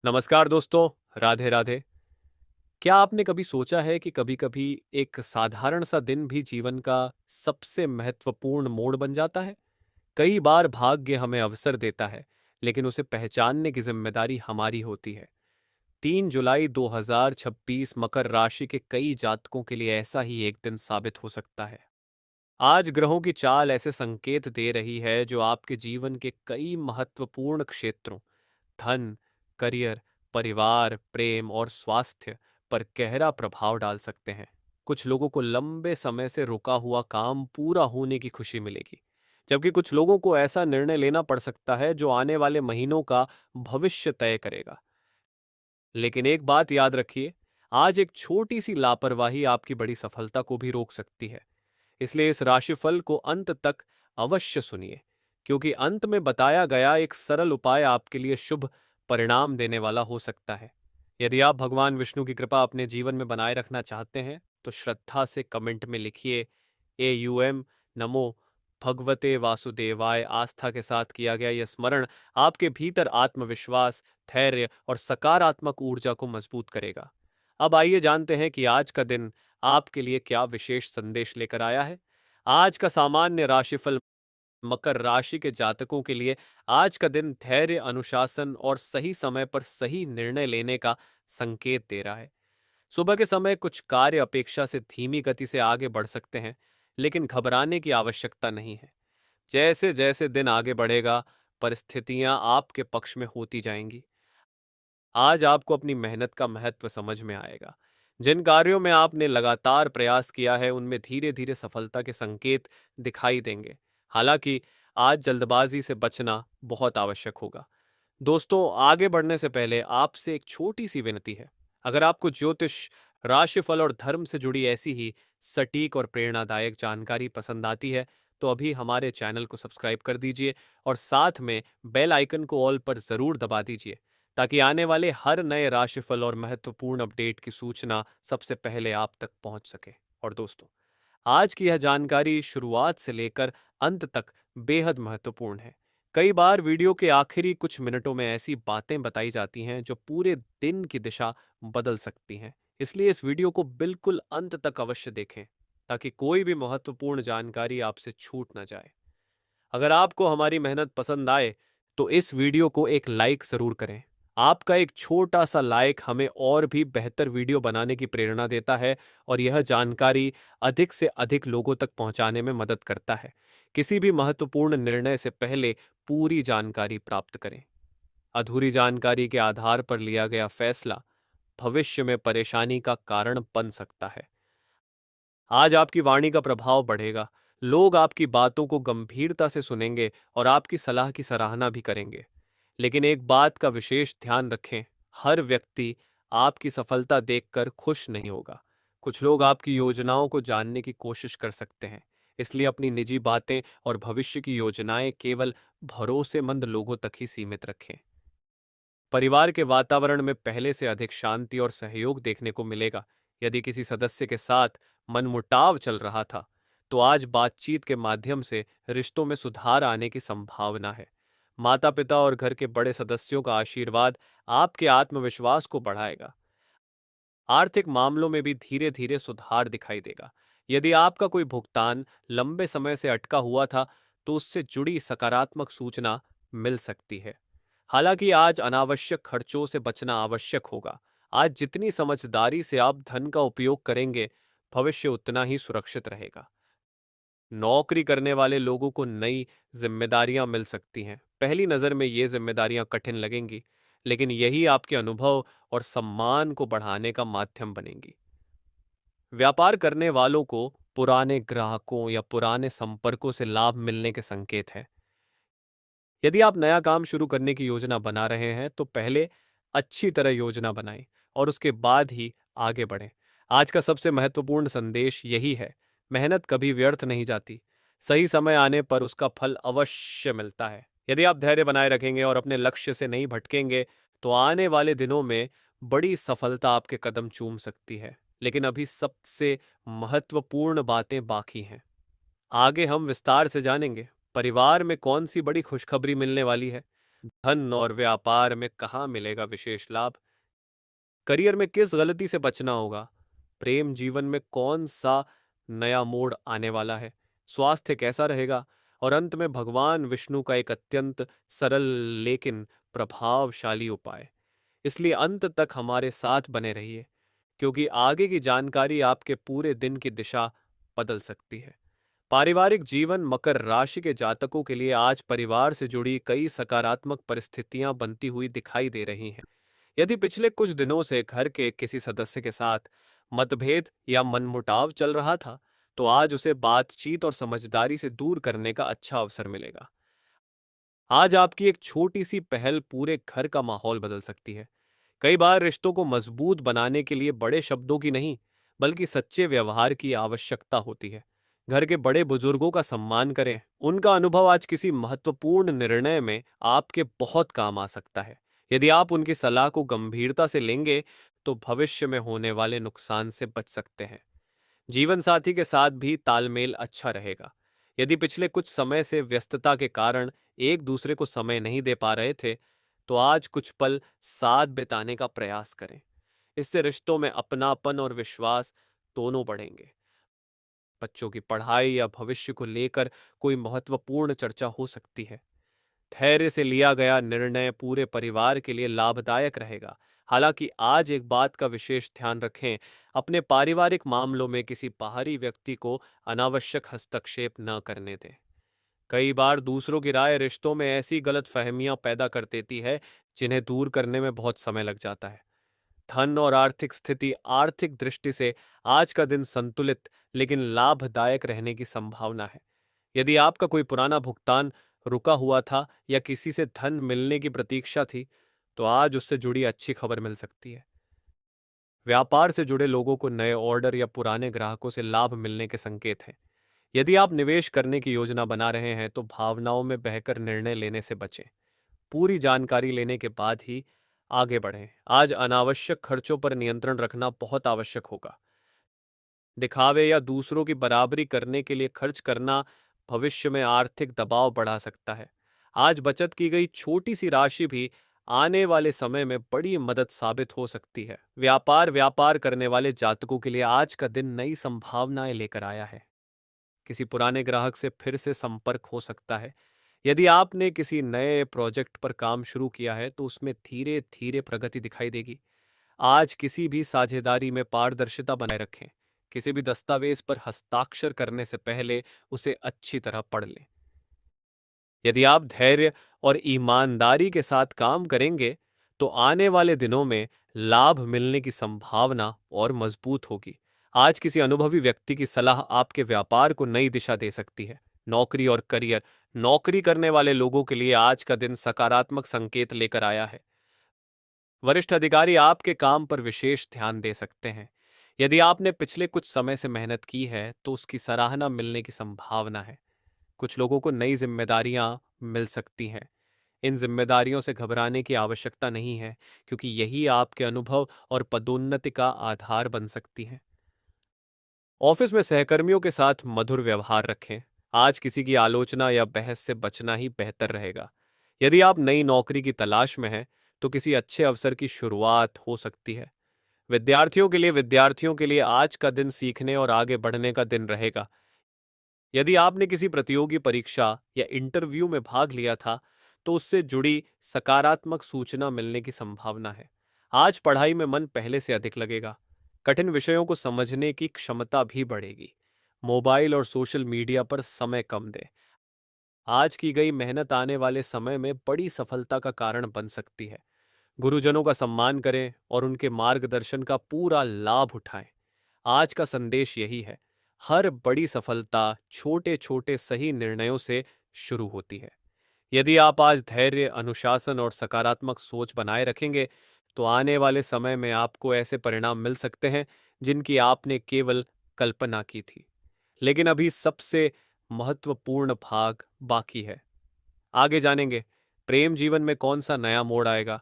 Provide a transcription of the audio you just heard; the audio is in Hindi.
नमस्कार दोस्तों, राधे राधे। क्या आपने कभी सोचा है कि कभी-कभी एक साधारण सा दिन भी जीवन का सबसे महत्वपूर्ण मोड़ बन जाता है? कई बार भाग्य हमें अवसर देता है, लेकिन उसे पहचानने की जिम्मेदारी हमारी होती है। 3 जुलाई 2026 मकर राशि के कई जातकों के लिए ऐसा ही एक दिन साबित हो सकता है। आज ग्रहों की चाल ऐसे संकेत दे रही है जो आपके जीवन के कई महत्वपूर्ण क्षेत्रों धन, करियर, परिवार, प्रेम और स्वास्थ्य पर गहरा प्रभाव डाल सकते हैं। कुछ लोगों को लंबे समय से रुका हुआ काम पूरा होने की खुशी मिलेगी, जबकि कुछ लोगों को ऐसा निर्णय लेना पड़ सकता है जो आने वाले महीनों का भविष्य तय करेगा। लेकिन एक बात याद रखिए, आज एक छोटी सी लापरवाही आपकी बड़ी सफलता को भी रोक सकती है। इसलिए इस राशिफल को अंत तक अवश्य सुनिए, क्योंकि अंत में बताया गया एक सरल उपाय आपके लिए शुभ परिणाम देने वाला हो सकता है। यदि आप भगवान विष्णु की कृपा अपने जीवन में बनाए रखना चाहते हैं, तो श्रद्धा से कमेंट में लिखिए AUM नमो भगवते वासुदेवाय। आस्था के साथ किया गया यह स्मरण आपके भीतर आत्मविश्वास, धैर्य और सकारात्मक ऊर्जा को मजबूत करेगा। अब आइए जानते हैं कि आज का दिन आपके लिए क्या विशेष संदेश लेकर आया है। आज का सामान्य राशिफल मकर राशि के जातकों के लिए आज का दिन धैर्य, अनुशासन और सही समय पर सही निर्णय लेने का संकेत दे रहा है। सुबह के समय कुछ कार्य अपेक्षा से धीमी गति से आगे बढ़ सकते हैं, लेकिन घबराने की आवश्यकता नहीं है। जैसे जैसे दिन आगे बढ़ेगा, परिस्थितियां आपके पक्ष में होती जाएंगी। आज आपको अपनी मेहनत का महत्व समझ में आएगा। जिन कार्यों में आपने लगातार प्रयास किया है, उनमें धीरे धीरे सफलता के संकेत दिखाई देंगे। हालांकि आज जल्दबाजी से बचना बहुत आवश्यक होगा। दोस्तों, आगे बढ़ने से पहले आपसे एक छोटी सी विनती है। अगर आपको ज्योतिष, राशिफल और धर्म से जुड़ी ऐसी ही सटीक और प्रेरणादायक जानकारी पसंद आती है, तो अभी हमारे चैनल को सब्सक्राइब कर दीजिए और साथ में बेल आइकन को ऑल पर ज़रूर दबा दीजिए, ताकि आने वाले हर नए राशिफल और महत्वपूर्ण अपडेट की सूचना सबसे पहले आप तक पहुंच सके। और दोस्तों, आज की यह जानकारी शुरुआत से लेकर अंत तक बेहद महत्वपूर्ण है। कई बार वीडियो के आखिरी कुछ मिनटों में ऐसी बातें बताई जाती हैं जो पूरे दिन की दिशा बदल सकती हैं। इसलिए इस वीडियो को बिल्कुल अंत तक अवश्य देखें, ताकि कोई भी महत्वपूर्ण जानकारी आपसे छूट ना जाए। अगर आपको हमारी मेहनत पसंद आए, तो इस वीडियो को एक लाइक ज़रूर करें। आपका एक छोटा सा लाइक हमें और भी बेहतर वीडियो बनाने की प्रेरणा देता है और यह जानकारी अधिक से अधिक लोगों तक पहुंचाने में मदद करता है। किसी भी महत्वपूर्ण निर्णय से पहले पूरी जानकारी प्राप्त करें। अधूरी जानकारी के आधार पर लिया गया फैसला भविष्य में परेशानी का कारण बन सकता है। आज आपकी वाणी का प्रभाव बढ़ेगा। लोग आपकी बातों को गंभीरता से सुनेंगे और आपकी सलाह की सराहना भी करेंगे। लेकिन एक बात का विशेष ध्यान रखें, हर व्यक्ति आपकी सफलता देखकर खुश नहीं होगा। कुछ लोग आपकी योजनाओं को जानने की कोशिश कर सकते हैं। इसलिए अपनी निजी बातें और भविष्य की योजनाएं केवल भरोसेमंद लोगों तक ही सीमित रखें। परिवार के वातावरण में पहले से अधिक शांति और सहयोग देखने को मिलेगा। यदि किसी सदस्य के साथ मनमुटाव चल रहा था, तो आज बातचीत के माध्यम से रिश्तों में सुधार आने की संभावना है। माता पिता और घर के बड़े सदस्यों का आशीर्वाद आपके आत्मविश्वास को बढ़ाएगा। आर्थिक मामलों में भी धीरे धीरे सुधार दिखाई देगा। यदि आपका कोई भुगतान लंबे समय से अटका हुआ था, तो उससे जुड़ी सकारात्मक सूचना मिल सकती है। हालांकि आज अनावश्यक खर्चों से बचना आवश्यक होगा। आज जितनी समझदारी से आप धन का उपयोग करेंगे, भविष्य उतना ही सुरक्षित रहेगा। नौकरी करने वाले लोगों को नई जिम्मेदारियां मिल सकती हैं। पहली नज़र में ये जिम्मेदारियां कठिन लगेंगी, लेकिन यही आपके अनुभव और सम्मान को बढ़ाने का माध्यम बनेंगी। व्यापार करने वालों को पुराने ग्राहकों या पुराने संपर्कों से लाभ मिलने के संकेत हैं। यदि आप नया काम शुरू करने की योजना बना रहे हैं, तो पहले अच्छी तरह योजना बनाएं और उसके बाद ही आगे बढ़ें। आज का सबसे महत्वपूर्ण संदेश यही है, मेहनत कभी व्यर्थ नहीं जाती। सही समय आने पर उसका फल अवश्य मिलता है। यदि आप धैर्य बनाए रखेंगे और अपने लक्ष्य से नहीं भटकेंगे, तो आने वाले दिनों में बड़ी सफलता आपके कदम चूम सकती है। लेकिन अभी सबसे महत्वपूर्ण बातें बाकी हैं। आगे हम विस्तार से जानेंगे परिवार में कौन सी बड़ी खुशखबरी मिलने वाली है, धन और व्यापार में कहाँ मिलेगा विशेष लाभ? करियर में किस गलती से बचना होगा? प्रेम जीवन में कौन सा नया मोड़ आने वाला है? स्वास्थ्य कैसा रहेगा? और अंत में भगवान विष्णु का एक अत्यंत सरल लेकिन प्रभावशाली उपाय। इसलिए अंत तक हमारे साथ बने रहिए, क्योंकि आगे की जानकारी आपके पूरे दिन की दिशा बदल सकती है। पारिवारिक जीवन मकर राशि के जातकों के लिए आज परिवार से जुड़ी कई सकारात्मक परिस्थितियां बनती हुई दिखाई दे रही हैं। यदि पिछले कुछ दिनों से घर के किसी सदस्य के साथ मतभेद या मनमुटाव चल रहा था, तो आज उसे बातचीत और समझदारी से दूर करने का अच्छा अवसर मिलेगा। आज आपकी एक छोटी सी पहल पूरे घर का माहौल बदल सकती है। कई बार रिश्तों को मजबूत बनाने के लिए बड़े शब्दों की नहीं, बल्कि सच्चे व्यवहार की आवश्यकता होती है। घर के बड़े बुजुर्गों का सम्मान करें, उनका अनुभव आज किसी महत्वपूर्ण निर्णय में आपके बहुत काम आ सकता है। यदि आप उनकी सलाह को गंभीरता से लेंगे, तो भविष्य में होने वाले नुकसान से बच सकते हैं। जीवन साथी के साथ भी तालमेल अच्छा रहेगा। यदि पिछले कुछ समय से व्यस्तता के कारण एक दूसरे को समय नहीं दे पा रहे थे, तो आज कुछ पल साथ बिताने का प्रयास करें। इससे रिश्तों में अपनापन और विश्वास दोनों बढ़ेंगे। बच्चों की पढ़ाई या भविष्य को लेकर कोई महत्वपूर्ण चर्चा हो सकती है। धैर्य से लिया गया निर्णय पूरे परिवार के लिए लाभदायक रहेगा। हालांकि आज एक बात का विशेष ध्यान रखें, अपने पारिवारिक मामलों में किसी बाहरी व्यक्ति को अनावश्यक हस्तक्षेप न करने दें। कई बार दूसरों की राय रिश्तों में ऐसी गलत फहमियां पैदा कर देती है, जिन्हें दूर करने में बहुत समय लग जाता है। धन और आर्थिक स्थिति आर्थिक दृष्टि से आज का दिन संतुलित लेकिन लाभदायक रहने की संभावना है। यदि आपका कोई पुराना भुगतान रुका हुआ था या किसी से धन मिलने की प्रतीक्षा थी, तो आज उससे जुड़ी अच्छी खबर मिल सकती है। व्यापार से जुड़े लोगों को नए ऑर्डर या पुराने ग्राहकों से लाभ मिलने के संकेत हैं। यदि आप निवेश करने की योजना बना रहे हैं, तो भावनाओं में बहकर निर्णय लेने से बचें। पूरी जानकारी लेने के बाद ही आगे बढ़ें। आज अनावश्यक खर्चों पर नियंत्रण रखना बहुत आवश्यक होगा। दिखावे या दूसरों की बराबरी करने के लिए खर्च करना भविष्य में आर्थिक दबाव बढ़ा सकता है। आज बचत की गई छोटी सी राशि भी आने वाले समय में बड़ी मदद साबित हो सकती है। व्यापार व्यापार करने वाले जातकों के लिए आज का दिन नई संभावनाएं लेकर आया है। किसी पुराने ग्राहक से फिर से संपर्क हो सकता है। यदि आपने किसी नए प्रोजेक्ट पर काम शुरू किया है, तो उसमें धीरे धीरे प्रगति दिखाई देगी। आज किसी भी साझेदारी में पारदर्शिता बनाए रखें। किसी भी दस्तावेज पर हस्ताक्षर करने से पहले उसे अच्छी तरह पढ़ लें। यदि आप धैर्य और ईमानदारी के साथ काम करेंगे, तो आने वाले दिनों में लाभ मिलने की संभावना और मजबूत होगी। आज किसी अनुभवी व्यक्ति की सलाह आपके व्यापार को नई दिशा दे सकती है। नौकरी और करियर नौकरी करने वाले लोगों के लिए आज का दिन सकारात्मक संकेत लेकर आया है। वरिष्ठ अधिकारी आपके काम पर विशेष ध्यान दे सकते हैं। यदि आपने पिछले कुछ समय से मेहनत की है, तो उसकी सराहना मिलने की संभावना है। कुछ लोगों को नई जिम्मेदारियां मिल सकती हैं। इन जिम्मेदारियों से घबराने की आवश्यकता नहीं है, क्योंकि यही आपके अनुभव और पदोन्नति का आधार बन सकती हैं। ऑफिस में सहकर्मियों के साथ मधुर व्यवहार रखें। आज किसी की आलोचना या बहस से बचना ही बेहतर रहेगा। यदि आप नई नौकरी की तलाश में हैं, तो किसी अच्छे अवसर की शुरुआत हो सकती है। विद्यार्थियों के लिए आज का दिन सीखने और आगे बढ़ने का दिन रहेगा। यदि आपने किसी प्रतियोगी परीक्षा या इंटरव्यू में भाग लिया था, तो उससे जुड़ी सकारात्मक सूचना मिलने की संभावना है। आज पढ़ाई में मन पहले से अधिक लगेगा। कठिन विषयों को समझने की क्षमता भी बढ़ेगी। मोबाइल और सोशल मीडिया पर समय कम दें। आज की गई मेहनत आने वाले समय में बड़ी सफलता का कारण बन सकती है। गुरुजनों का सम्मान करें और उनके मार्गदर्शन का पूरा लाभ उठाएं। आज का संदेश यही है, हर बड़ी सफलता छोटे छोटे सही निर्णयों से शुरू होती है। यदि आप आज धैर्य, अनुशासन और सकारात्मक सोच बनाए रखेंगे, तो आने वाले समय में आपको ऐसे परिणाम मिल सकते हैं जिनकी आपने केवल कल्पना की थी। लेकिन अभी सबसे महत्वपूर्ण भाग बाकी है। आगे जानेंगे, प्रेम जीवन में कौन सा नया मोड़ आएगा,